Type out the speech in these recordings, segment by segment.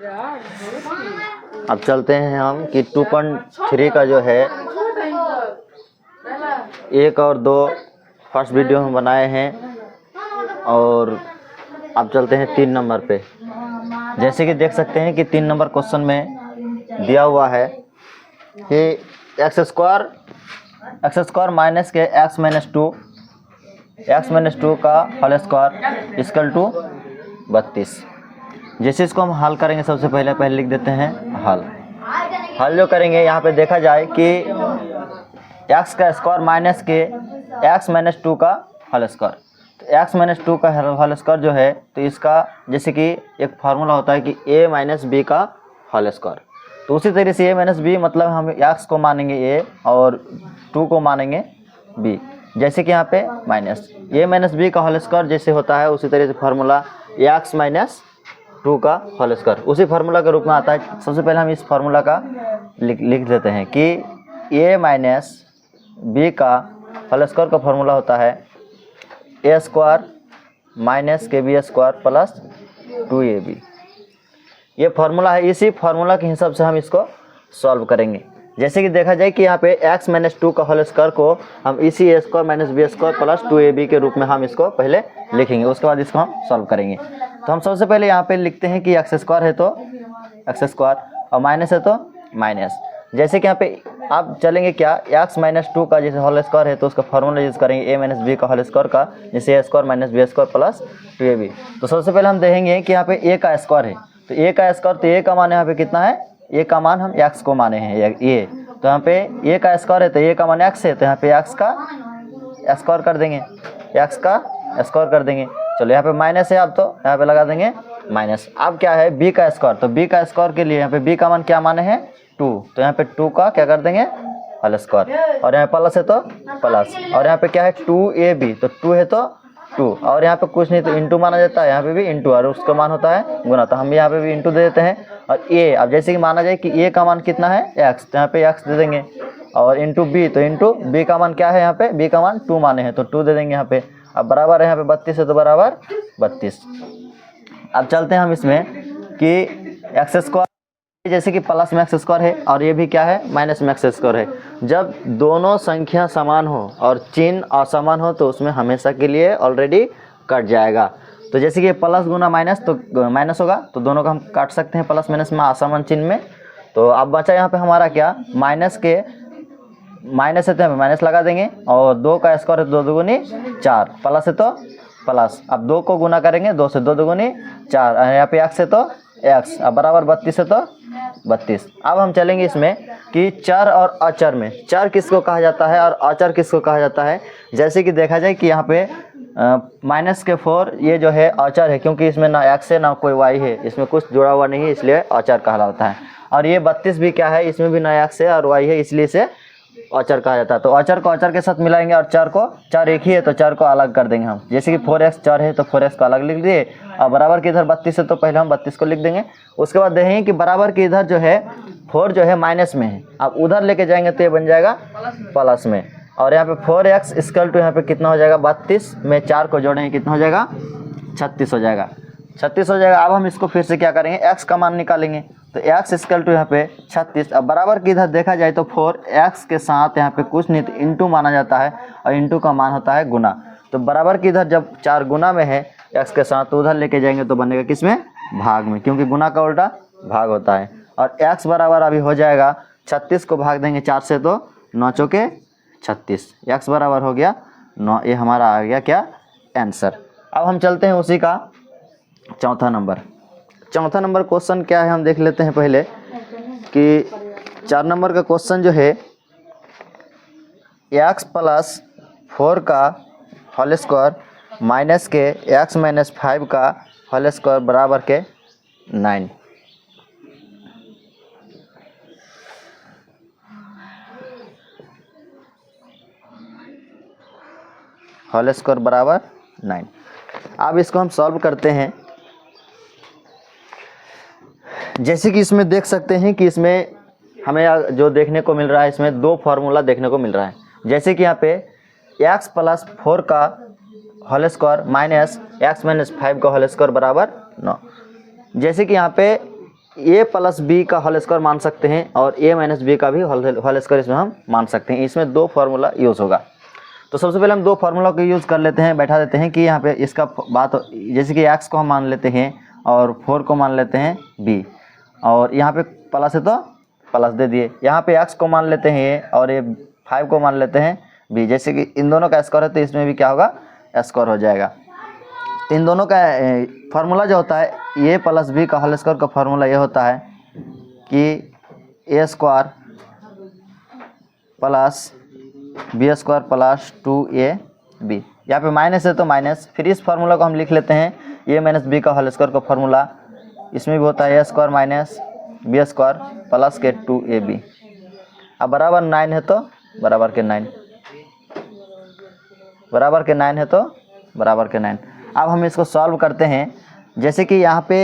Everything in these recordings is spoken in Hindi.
अब चलते हैं हम कि 2.3 का जो है 1 और 2 फर्स्ट वीडियो हम बनाए हैं। और अब चलते हैं 3 नंबर पे। जैसे कि देख सकते हैं कि 3 नंबर क्वेश्चन में दिया हुआ है कि एक्स स्क्वायर माइनस के एक्स माइनस टू का होल स्क्वायर इक्वल टू 32। जैसे इसको हम हल करेंगे, सबसे पहले लिख देते हैं हल जो करेंगे यहाँ पे देखा जाए कि एक्स का स्क्वायर माइनस के एक्स माइनस 2 का होल स्क्वायर। तो एक्स माइनस 2 का होल स्क्वायर जो है, तो इसका जैसे कि एक फार्मूला होता है कि ए माइनस बी का होल स्क्वायर। तो उसी तरीके से ए माइनस बी मतलब हम एक्स को मानेंगे ए और 2 को मानेंगे बी। जैसे कि यहाँ पे माइनस ए माइनस बी का होल स्क्वायर जैसे होता है, उसी तरीके से फार्मूला एक्स माइनस 2 का होल स्क्वायर उसी फार्मूला के रूप में आता है। सबसे पहले हम इस फार्मूला का लिख देते हैं कि ए माइनस बी का होल स्क्वायर का फार्मूला होता है ए स्क्वायर माइनस के बी स्क्वायर प्लस 2ab। ये फार्मूला है, इसी फार्मूला के हिसाब से हम इसको सॉल्व करेंगे। जैसे कि देखा जाए कि यहाँ पे x माइनस 2 का होल स्क्वायर को हम इसी a square minus b square plus 2ab के रूप में हम इसको पहले लिखेंगे, उसके बाद इसको हम सॉल्व करेंगे। तो हम सबसे पहले यहाँ पे लिखते हैं कि एक्स स्क्वायर है तो एक्स स्क्वायर और माइनस है तो माइनस। जैसे कि यहाँ पे आप चलेंगे क्या, एक्स माइनस 2 का जैसे होल स्क्वायर है तो उसका फार्मूला यूज करेंगे ए माइनस बी का होल स्क्वायर का, जैसे a square minus b square plus 2ab। तो सबसे पहले हम देखेंगे कि यहाँ पे ए का स्क्वायर है, तो ए का स्क्वायर, तो ए का मान यहाँ पे कितना है, ए का मान हम एक्स को माने हैं ए। तो यहाँ पे ए का स्क्वायर है तो ए का मान एक्स है, तो यहाँ पे एक्स का स्क्वायर कर देंगे, एक्स का स्क्वायर कर देंगे। चलो यहाँ पे माइनस है, अब तो यहाँ पे लगा देंगे माइनस। अब क्या है बी का स्क्वायर, तो बी का स्क्वायर के लिए यहाँ पे बी का मान क्या माने हैं 2, तो यहाँ पे 2 का क्या कर देंगे होल स्क्वायर, और यहाँ प्लस है तो प्लस, और यहाँ पे क्या है 2ab, तो 2 है तो 2, और यहाँ पे कुछ नहीं तो इंटू माना जाता है, यहाँ पे भी इंटू, और उसका मान होता है गुना, तो हम यहाँ पे भी इंटू दे देते हैं। और ए, अब जैसे कि माना जाए कि ए का मान कितना है एक्स, तो यहाँ पे एक्स दे देंगे, और इंटू बी, तो इंटू बी का मान क्या है, यहाँ पे बी का मान 2 माने हैं तो 2 दे देंगे यहाँ पे। अब बराबर है यहाँ पे 32 है तो बराबर 32। अब चलते हैं हम इसमें कि एक्स स्क्वायर जैसे कि प्लस में एक्स स्क्वायर है और ये भी क्या है माइनस में एक्स स्क्वायर है। जब दोनों संख्या समान हो और चिन्ह असमान हो तो उसमें हमेशा के लिए ऑलरेडी कट जाएगा। तो जैसे कि प्लस गुना माइनस तो माइनस होगा, तो दोनों का हम काट सकते हैं प्लस माइनस में असमान चिन्ह में। तो अब बचा यहाँ पे हमारा क्या, माइनस के माइनस है तो यहाँ पे माइनस लगा देंगे, और 2 का स्क्वायर है तो 2 दुगुनी 4, प्लस है तो प्लस, अब 2 को गुना करेंगे 2 से 2 दुगुनी 4, यहाँ पे एक्स है तो एक्स, अब बराबर 32 है तो 32। अब हम चलेंगे इसमें कि चर और अचर में, चर किसको कहा जाता है और अचर किसको कहा जाता है। जैसे कि देखा जाए कि यहाँ पे माइनस के 4 ये जो है अचर है, क्योंकि इसमें ना एक्स है ना कोई वाई है, इसमें कुछ जुड़ा हुआ नहीं है, इसलिए अचर कहलाता है। और ये 32 भी क्या है, इसमें भी ना एक्स है और वाई है, इसलिए इसे अचर कहा जाता है। तो अचर को अचर के साथ मिलाएंगे, और चर को, चर एक ही है तो चर को अलग कर देंगे हम। जैसे कि 4x चर है तो 4x को अलग लिख दिए, और बराबर के इधर 32 है तो पहले हम 32 को लिख देंगे। उसके बाद देखेंगे कि बराबर के इधर जो है 4 जो है माइनस में है, अब उधर लेके जाएंगे तो ये बन जाएगा प्लस में, और यहाँ पे 4x इक्वल टू यहाँ पे कितना हो जाएगा 32 में 4 को जोड़ेंगे कितना हो जाएगा 36 हो जाएगा, 36 हो जाएगा। अब हम इसको फिर से क्या करेंगे, x का मान निकालेंगे, तो x इक्वल टू यहाँ पे 36। अब बराबर की इधर देखा जाए तो 4x के साथ यहाँ पे कुछ नहीं तो इंटू माना जाता है, और इंटू का मान होता है गुना। तो बराबर की इधर जब 4 गुना में है x के साथ, तो उधर लेके जाएंगे तो बनेगा किसमें भाग में, क्योंकि गुना का उल्टा भाग होता है। और x बराबर अभी हो जाएगा 36 को भाग देंगे 4 से तो 9 चौके 36, x बराबर हो गया 9। ये हमारा आ गया क्या आंसर। अब हम चलते हैं उसी का चौथा नंबर क्वेश्चन क्या है हम देख लेते हैं पहले कि 4 नंबर का क्वेश्चन जो है x प्लस 4 का होल स्क्वायर माइनस के x माइनस 5 का होल स्क्वायर बराबर के 9। होल स्क्वायर बराबर 9। अब इसको हम सॉल्व करते हैं। जैसे कि इसमें देख सकते हैं कि इसमें हमें जो देखने को मिल रहा है, इसमें 2 फार्मूला देखने को मिल रहा है। जैसे कि यहाँ पे x प्लस 4 का whole square minus x minus 5 का होल स्क्वायर बराबर 9। जैसे कि यहाँ पे ए प्लस बी का होल स्क्वायर मान सकते हैं और ए माइनस बी का भी होल स्क्वायर इसमें हम मान सकते हैं। इसमें दो फार्मूला यूज़ होगा। तो सबसे पहले हम दो फार्मूला को यूज़ कर लेते हैं, बैठा देते हैं कि यहाँ पे इसका बात, जैसे कि एक्स को हम मान लेते हैं और 4 को मान लेते हैं बी, और यहाँ पे प्लस है तो प्लस दे दिए। यहाँ पे एक्स को मान लेते हैं ए और ये 5 को मान लेते हैं बी। जैसे कि इन दोनों का स्क्वायर है तो इसमें भी क्या होगा, स्क्वायर हो जाएगा। इन दोनों का फार्मूला जो होता है ए प्लस बी का होल स्क्वायर का फार्मूला ये होता है कि a square plus b square plus 2ab। यहाँ पे माइनस है तो माइनस, फिर इस फार्मूला को हम लिख लेते हैं ए माइनस बी का होल स्क्वायर का फार्मूला। इसमें भी होता है a square minus b square plus के 2ab। अब बराबर 9 है तो बराबर के 9, बराबर के 9 है तो बराबर के 9। अब हम इसको सॉल्व करते हैं। जैसे कि यहाँ पे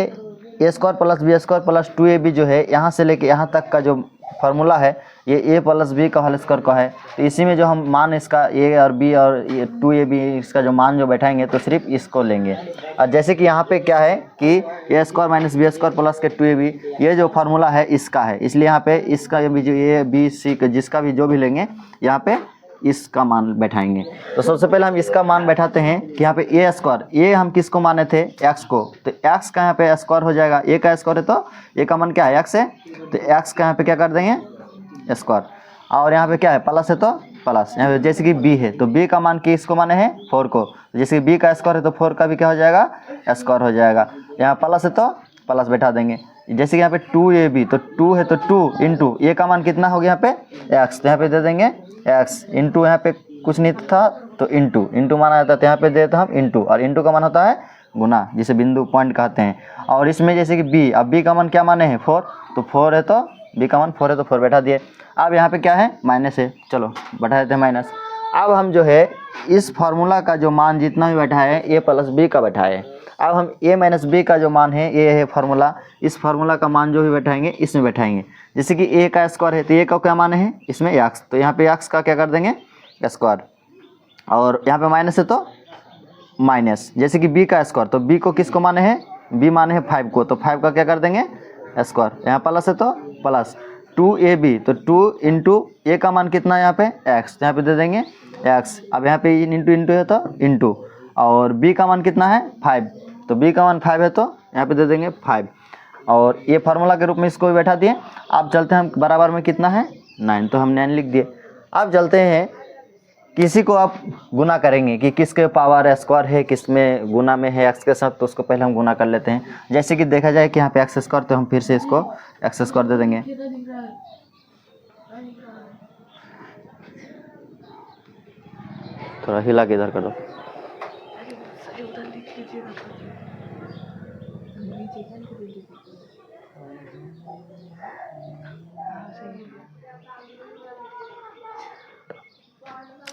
a square plus b square plus 2ab जो है, यहाँ से लेके यहाँ तक का जो फार्मूला है ये ए प्लस बी का होल स्क्वायर का है। तो इसी में जो हम मान इसका ए और बी और 2ab इसका जो मान जो बैठाएंगे तो सिर्फ इसको लेंगे। और जैसे कि यहाँ पे क्या है कि a square minus b square plus के 2ab ये जो फार्मूला है इसका है, इसलिए यहाँ पे इसका भी जो ए बी सी जिसका भी जो भी लेंगे यहाँ पे इसका मान बैठाएंगे। तो सबसे पहले हम इसका मान बैठाते हैं कि यहाँ पे ए स्क्वायर, ये हम किसको माने थे, एक्स को, तो एक्स का यहाँ पे स्क्वायर हो जाएगा। ए का स्क्वायर है तो ए का मान क्या है, एक्स है, तो एक्स का यहाँ पे क्या कर देंगे स्क्वायर। और यहाँ पे क्या है, प्लस है तो प्लस। यहाँ पे जैसे कि बी है तो बी का मान किसको माने हैं, 4 को, जैसे कि बी का स्क्वायर है तो 4 का भी क्या हो जाएगा, स्क्वायर हो जाएगा। यहाँ प्लस है तो प्लस बैठा देंगे। जैसे कि यहाँ पे 2ab तो 2 है तो 2 इंटू ए का मान कितना हो गया यहाँ पे एक्स, तो यहाँ पे दे देंगे एक्स इंटू, यहाँ पे कुछ नहीं था तो इंटू माना जाता है, तो यहाँ पे देते हम इंटू, और इंटू का मान होता है गुना, जिसे बिंदु पॉइंट कहते हैं। और इसमें जैसे कि बी, अब बी का मान क्या माने हैं 4, तो 4 है तो बी का मान 4 है तो 4 बैठा दिए। अब यहाँ पे क्या है, माइनस है, चलो बैठा देते हैं माइनस। अब हम जो है इस फार्मूला का जो मान जितना भी बैठा है ए प्लस बी का बैठा है। अब हम ए माइनस बी का जो मान है ये है फार्मूला, इस फार्मूला का मान जो भी बैठाएंगे इसमें बैठाएंगे। जैसे कि ए का स्क्वायर है तो ए का क्या मान है, इसमें एक्स, तो यहाँ पे एक्स का क्या कर देंगे स्क्वायर, और यहाँ पे माइनस है तो माइनस। जैसे कि बी का स्क्वायर तो बी को किसको माने हैं, बी माने हैं 5 को, तो 5 का क्या कर देंगे स्क्वायर। यहाँ प्लस है तो प्लस 2ab तो 2 इंटू ए का मान कितना है यहाँ पे एक्स, यहाँ पे दे देंगे एक्स। अब यहाँ पे इंटू है तो इंटू, और बी का मान कितना है 5, तो बी का मान 5 है तो यहाँ पे दे देंगे 5, और ये फार्मूला के रूप में इसको भी बैठा दिए। अब चलते हैं हम बराबर में कितना है 9, तो हम 9 लिख दिए। अब चलते हैं किसी को आप गुना करेंगे कि किसके पावर स्क्वायर है, किस में गुना में है एक्स के साथ, तो उसको पहले हम गुना कर लेते हैं। जैसे कि देखा जाए कि यहाँ पे एक्स स्क्वायर, तो हम फिर से इसको एक्स स्क्वायर दे देंगे। थोड़ा हिला के इधर कर दो।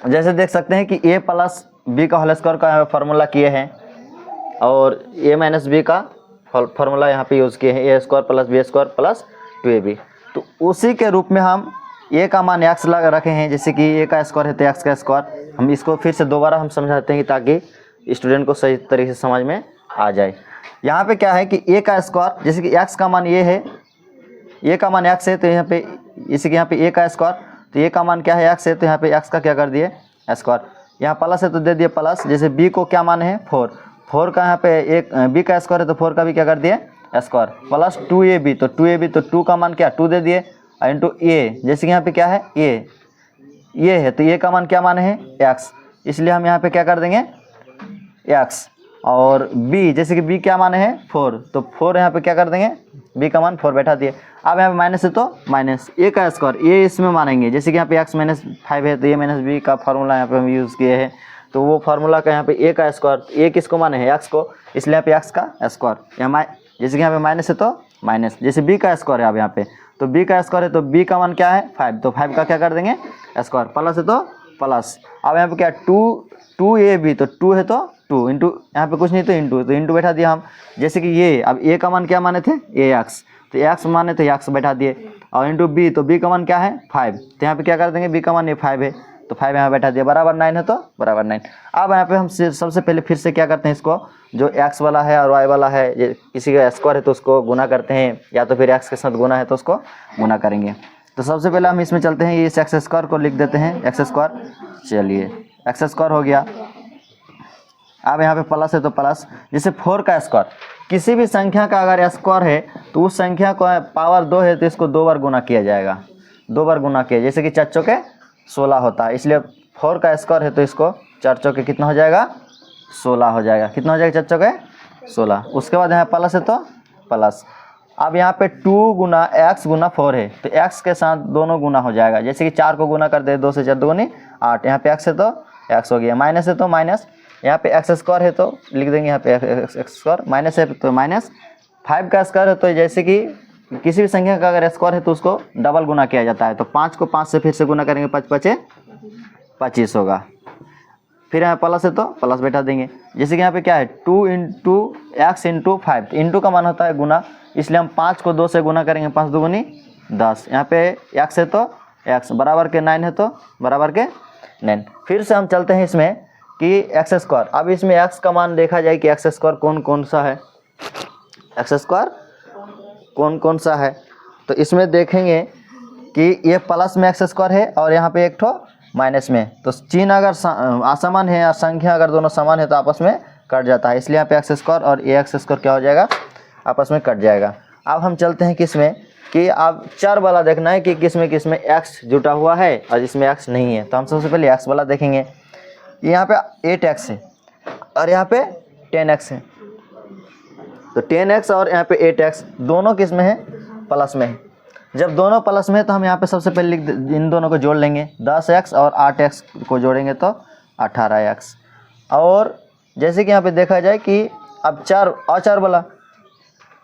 जैसे देख सकते हैं कि ए प्लस बी का होल स्क्वायर का फार्मूला किए हैं और ए माइनस बी का फार्मूला यहाँ पे यूज़ किए हैं, a square plus b square plus 2ab। तो उसी के रूप में हम ए का मान एक्स लगा रखे हैं। जैसे कि ए का स्क्वायर है तो एक्स का स्क्वायर, हम इसको फिर से दोबारा हम समझाते हैं ताकि स्टूडेंट को सही तरीके से समझ में आ जाए। यहाँ पे क्या है कि ए का स्क्वायर, जैसे कि एक्स का मान ये है, ए का मान एक्स है, तो यहाँ पे इसी के यहाँ पे ए का स्क्वायर, तो ए का मान क्या है एक्स है, तो यहाँ पे एक्स का क्या कर दिए स्क्वायर। यहाँ प्लस है तो दे दिए प्लस। जैसे बी को क्या मान है 4 का यहाँ पे एक बी का स्क्वायर है तो 4 का भी क्या कर दिए स्क्वायर, प्लस 2ab तो 2ab तो 2 का मान क्या 2 दे दिए, इंटू ए, जैसे कि यहाँ पे क्या है ये है तो ए का मान क्या मान है एक्स, इसलिए हम यहाँ पे क्या कर देंगे एक्स। और बी, जैसे कि बी क्या मान है 4, तो 4 यहाँ पे क्या कर देंगे बी का मान 4 बैठा दिए। अब यहाँ पे माइनस है तो माइनस ए का स्क्वायर, ये इसमें मानेंगे। जैसे कि यहाँ पे एक्स माइनस 5 है तो ए माइनस बी का फार्मूला यहाँ पे हम यूज़ किए हैं, तो वो फार्मूला का यहाँ पे ए का स्क्वायर, ए किसको माने हैं एक्स को, इसलिए यहाँ पे एक्स का स्क्वायर। यहाँ जैसे कि यहाँ पे माइनस है तो माइनस, जैसे बी का स्क्वायर है अब यहाँ पे, तो बी का स्क्वायर है तो बी का मान क्या है 5, तो 5 का क्या कर देंगे स्क्वायर, प्लस है तो प्लस। अब यहाँ पे क्या 2ab तो 2 है तो 2 इंटू, यहाँ पे कुछ नहीं तो इंटू बैठा दिया हम। जैसे कि ये अब ए का मान क्या माने थे ए एक्स, तो एक्स माने थे एक्स बैठा दिए, और इंटू बी, तो बी का मान क्या है 5, तो यहाँ पे क्या कर देंगे बी का मान ये 5 है तो 5 यहाँ बैठा दिया, बराबर 9 है तो बराबर 9। अब यहाँ पे हम सबसे पहले फिर से क्या करते हैं, इसको जो x वाला है और y वाला है, ये किसी का स्क्वायर है तो उसको गुना करते हैं, या तो फिर x के साथ गुना है तो उसको गुना करेंगे। तो सबसे पहले हम इसमें चलते हैं, इस एक्स स्क्वायर को लिख देते हैं एक्स स्क्वायर। चलिए एक्स स्क्वायर हो गया। अब यहाँ पे प्लस है तो प्लस, जैसे 4 का स्क्वायर, किसी भी संख्या का अगर स्क्वायर है तो उस संख्या को पावर 2 है तो इसको 2 बार गुना किया जाएगा, 2 बार गुना किया, जैसे कि 4 चौके 16 होता है, इसलिए 4 का स्क्वायर है तो इसको 4 चौके कितना हो जाएगा, 16 हो जाएगा। कितना हो जाएगा, 4 चौके 16। उसके बाद यहाँ प्लस है तो प्लस। अब यहाँ पे 2 गुना एक्स गुना 4 है तो एक्स के साथ दोनों गुना हो जाएगा, जैसे कि 4 को गुना कर दे, 2 से 4 दूनी 8, यहाँ पे एक्स है तो एक्स हो गया, माइनस है तो माइनस, यहाँ पे एक्स स्क्वायर है तो लिख देंगे यहाँ पे एक्स स्क्वायर, माइनस है तो माइनस, 5 का स्क्वायर है तो जैसे कि किसी भी संख्या का अगर स्क्वायर है तो उसको डबल गुना किया जाता है, तो 5 को 5 से फिर से गुना करेंगे, 5 5 25 होगा। फिर यहाँ प्लस है तो प्लस बैठा देंगे, जैसे कि यहाँ पे क्या है 2 इंटू एक्स इंटू 5, इंटू का मान होता है गुना, इसलिए हम 5 को 2 से गुना करेंगे, 5 दूनी 10, यहाँ पे एक्स है तो एक्स, बराबर के 9 है तो बराबर के 9। फिर से हम चलते हैं इसमें कि एक्स स्क्वायर, अब इसमें एक्स का मान देखा जाए कि एक्स स्क्वायर कौन कौन सा है, एक्स स्क्वायर कौन कौन सा है, तो इसमें देखेंगे कि ये प्लस में एक्स स्क्वायर है और यहाँ पे एक ठो माइनस में, तो चिन्ह अगर असमान है और संख्या अगर दोनों समान है तो आपस में कट जाता है, इसलिए यहाँ पे एक्स स्क्वायर और ये एक्स स्क्वायर क्या हो जाएगा, आपस में कट जाएगा। अब हम चलते हैं किसमें कि अब चर वाला देखना है कि किसमें किसमें एक्स जुटा हुआ है और जिसमें एक्स नहीं है, तो हम सबसे पहले एक्स वाला देखेंगे। यहाँ पे 8x है और यहाँ पे 10x है, तो 10x और यहाँ पे 8x दोनों किस में है, प्लस में है। जब दोनों प्लस में है तो हम यहाँ पे सबसे पहले इन दोनों को जोड़ लेंगे, 10x और 8x को जोड़ेंगे तो 18x। और जैसे कि यहाँ पे देखा जाए कि अब चार अचर वाला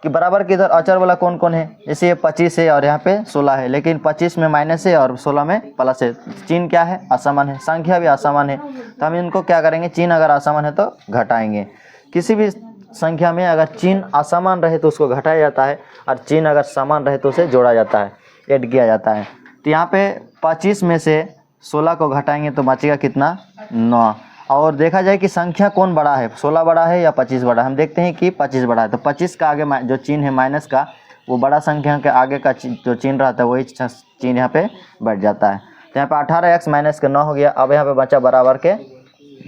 कि बराबर के इधर अचर वाला कौन कौन है, जैसे ये 25 है और यहाँ पे 16 है, लेकिन 25 में माइनस है और 16 में प्लस है, चिन्ह क्या है, असमान है, संख्या भी असमान है, तो हम इनको क्या करेंगे, चिन्ह अगर असमान है तो घटाएंगे। किसी भी संख्या में अगर चिन्ह असमान रहे तो उसको घटाया जाता है और चिन्ह अगर समान रहे तो उसे जोड़ा जाता है, ऐड किया जाता है। तो यहाँ पे 25 में से 16 को घटाएंगे तो बचेगा कितना, 9। और देखा जाए कि संख्या कौन बड़ा है, 16 बड़ा है या 25 बड़ा है, हम देखते हैं कि 25 बड़ा है, तो 25 का आगे जो चिन्ह है माइनस का, वो बड़ा संख्या के आगे का जो चिन्ह रहता है वही चिन्ह यहाँ पे बैठ जाता है। तो यहाँ पे 18x माइनस के 9 हो गया। अब यहाँ पे बचा बराबर के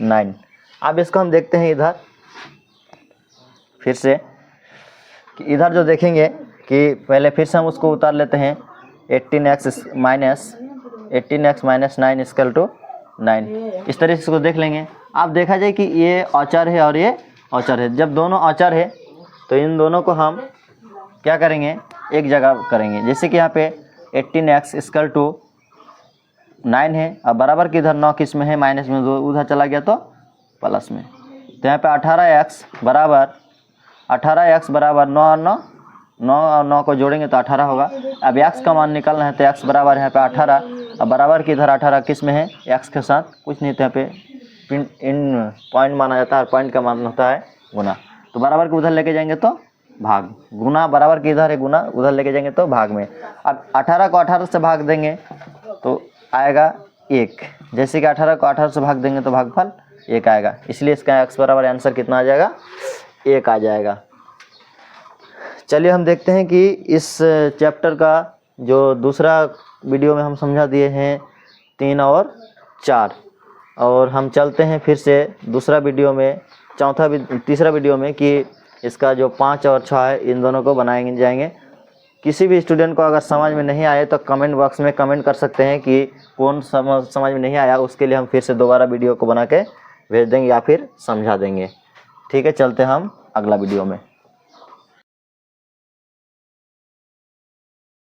9। अब इसको हम देखते हैं इधर फिर से कि इधर जो देखेंगे कि पहले फिर से हम उसको उतार लेते हैं, 18x माइनस 9 इक्वल टू 9, इस तरह से इसको देख लेंगे। अब देखा जाए कि ये औचर है और ये औचर है, जब दोनों औचर है तो इन दोनों को हम क्या करेंगे, एक जगह करेंगे, जैसे कि यहाँ पे 18x इक्वल टू 9 है, अब बराबर की इधर 9 किस में है, माइनस में, उधर चला गया तो प्लस में, तो यहाँ पे 18x बराबर 9 और 9 को जोड़ेंगे तो 18 होगा। अब x का मान निकालना है तो x बराबर यहाँ पे 18, अब बराबर की इधर 18 किस में है, x के साथ कुछ नहीं, तो यहाँ पे इन पॉइंट माना जाता है और पॉइंट का मान होता है गुना, तो बराबर के उधर लेके जाएंगे तो भाग, गुना बराबर की इधर है गुना, उधर लेके जाएंगे तो भाग में। अब 18 को 18 से भाग देंगे तो आएगा 1, जैसे कि 18 को 18 से भाग देंगे तो भागफल 1 आएगा, इसलिए इसका x बराबर आंसर कितना आ जाएगा, 1 आ जाएगा। चलिए हम देखते हैं कि इस चैप्टर का जो दूसरा वीडियो में हम समझा दिए हैं 3 और 4, और हम चलते हैं फिर से दूसरा वीडियो में, तीसरा वीडियो में कि इसका जो 5 और 6 है इन दोनों को बनाएंगे जाएंगे। किसी भी स्टूडेंट को अगर समझ में नहीं आए तो कमेंट बॉक्स में कमेंट कर सकते हैं कि कौन समझ में नहीं आया, उसके लिए हम फिर से दोबारा वीडियो को बना के भेज देंगे या फिर समझा देंगे। ठीक है, चलते हैं हम अगला वीडियो में।